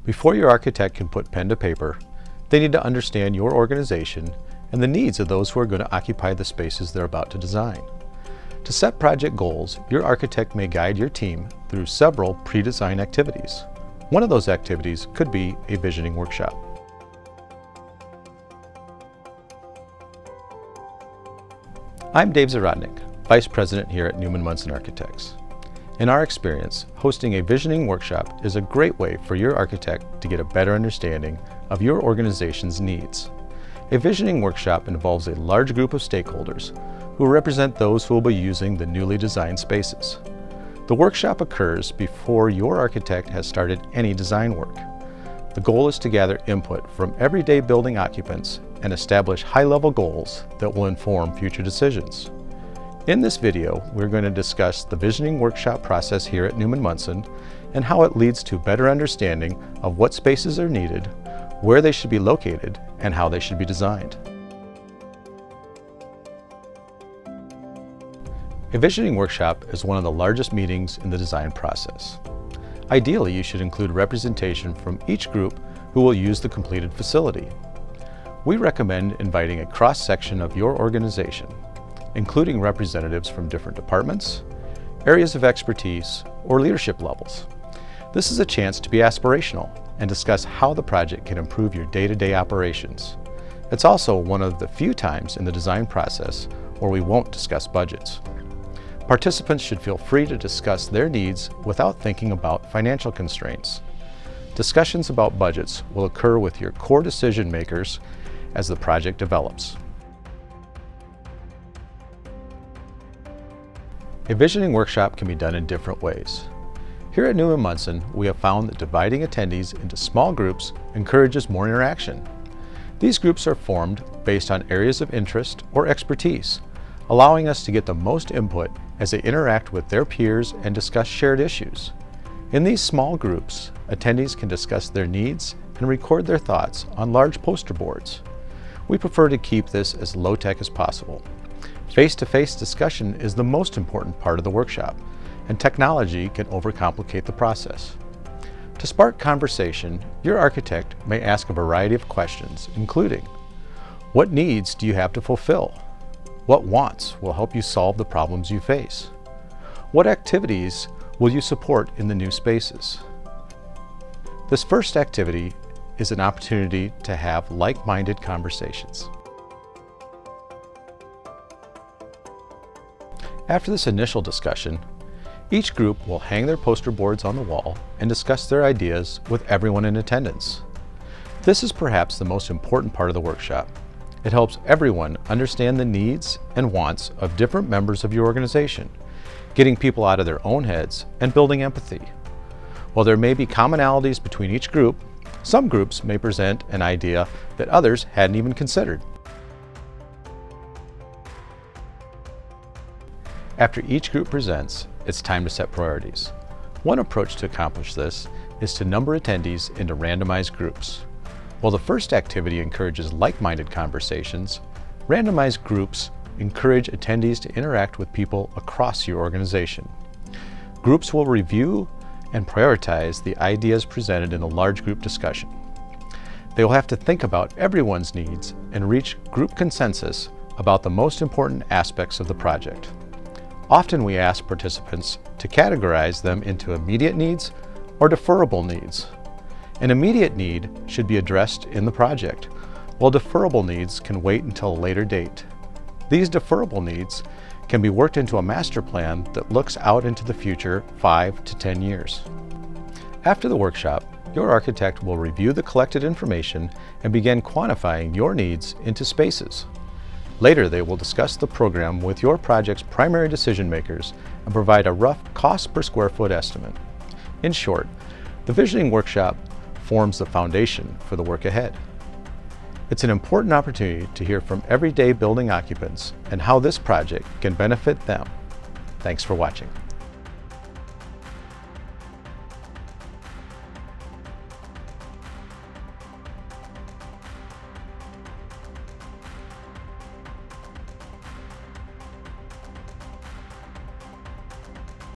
Before your architect can put pen to paper, they need to understand your organization and the needs of those who are going to occupy the spaces they're about to design. To set project goals, your architect may guide your team through several pre-design activities. One of those activities could be a visioning workshop. I'm Dave Zarodnik, Vice President here at Newman Munson Architects. In our experience, hosting a visioning workshop is a great way for your architect to get a better understanding of your organization's needs. A visioning workshop involves a large group of stakeholders who represent those who will be using the newly designed spaces. The workshop occurs before your architect has started any design work. The goal is to gather input from everyday building occupants and establish high-level goals that will inform future decisions. In this video, we're going to discuss the visioning workshop process here at Newman Munson and how it leads to better understanding of what spaces are needed, where they should be located, and how they should be designed. A visioning workshop is one of the largest meetings in the design process. Ideally, you should include representation from each group who will use the completed facility. We recommend inviting a cross-section of your organization, including representatives from different departments, areas of expertise, or leadership levels. This is a chance to be aspirational and discuss how the project can improve your day-to-day operations. It's also one of the few times in the design process where we won't discuss budgets. Participants should feel free to discuss their needs without thinking about financial constraints. Discussions about budgets will occur with your core decision makers as the project develops. A visioning workshop can be done in different ways. Here at Newman Munson, we have found that dividing attendees into small groups encourages more interaction. These groups are formed based on areas of interest or expertise, allowing us to get the most input as they interact with their peers and discuss shared issues. In these small groups, attendees can discuss their needs and record their thoughts on large poster boards. We prefer to keep this as low-tech as possible. Face-to-face discussion is the most important part of the workshop, and technology can overcomplicate the process. To spark conversation, your architect may ask a variety of questions, including: what needs do you have to fulfill? What wants will help you solve the problems you face? What activities will you support in the new spaces? This first activity is an opportunity to have like-minded conversations. After this initial discussion, each group will hang their poster boards on the wall and discuss their ideas with everyone in attendance. This is perhaps the most important part of the workshop. It helps everyone understand the needs and wants of different members of your organization, getting people out of their own heads and building empathy. While there may be commonalities between each group, some groups may present an idea that others hadn't even considered. After each group presents, it's time to set priorities. One approach to accomplish this is to number attendees into randomized groups. While the first activity encourages like-minded conversations, randomized groups encourage attendees to interact with people across your organization. Groups will review and prioritize the ideas presented in a large group discussion. They will have to think about everyone's needs and reach group consensus about the most important aspects of the project. Often we ask participants to categorize them into immediate needs or deferrable needs. An immediate need should be addressed in the project, while deferrable needs can wait until a later date. These deferrable needs can be worked into a master plan that looks out into the future 5 to 10 years. After the workshop, your architect will review the collected information and begin quantifying your needs into spaces. Later, they will discuss the program with your project's primary decision makers and provide a rough cost per square foot estimate. In short, the visioning workshop forms the foundation for the work ahead. It's an important opportunity to hear from everyday building occupants and how this project can benefit them. Thanks for watching.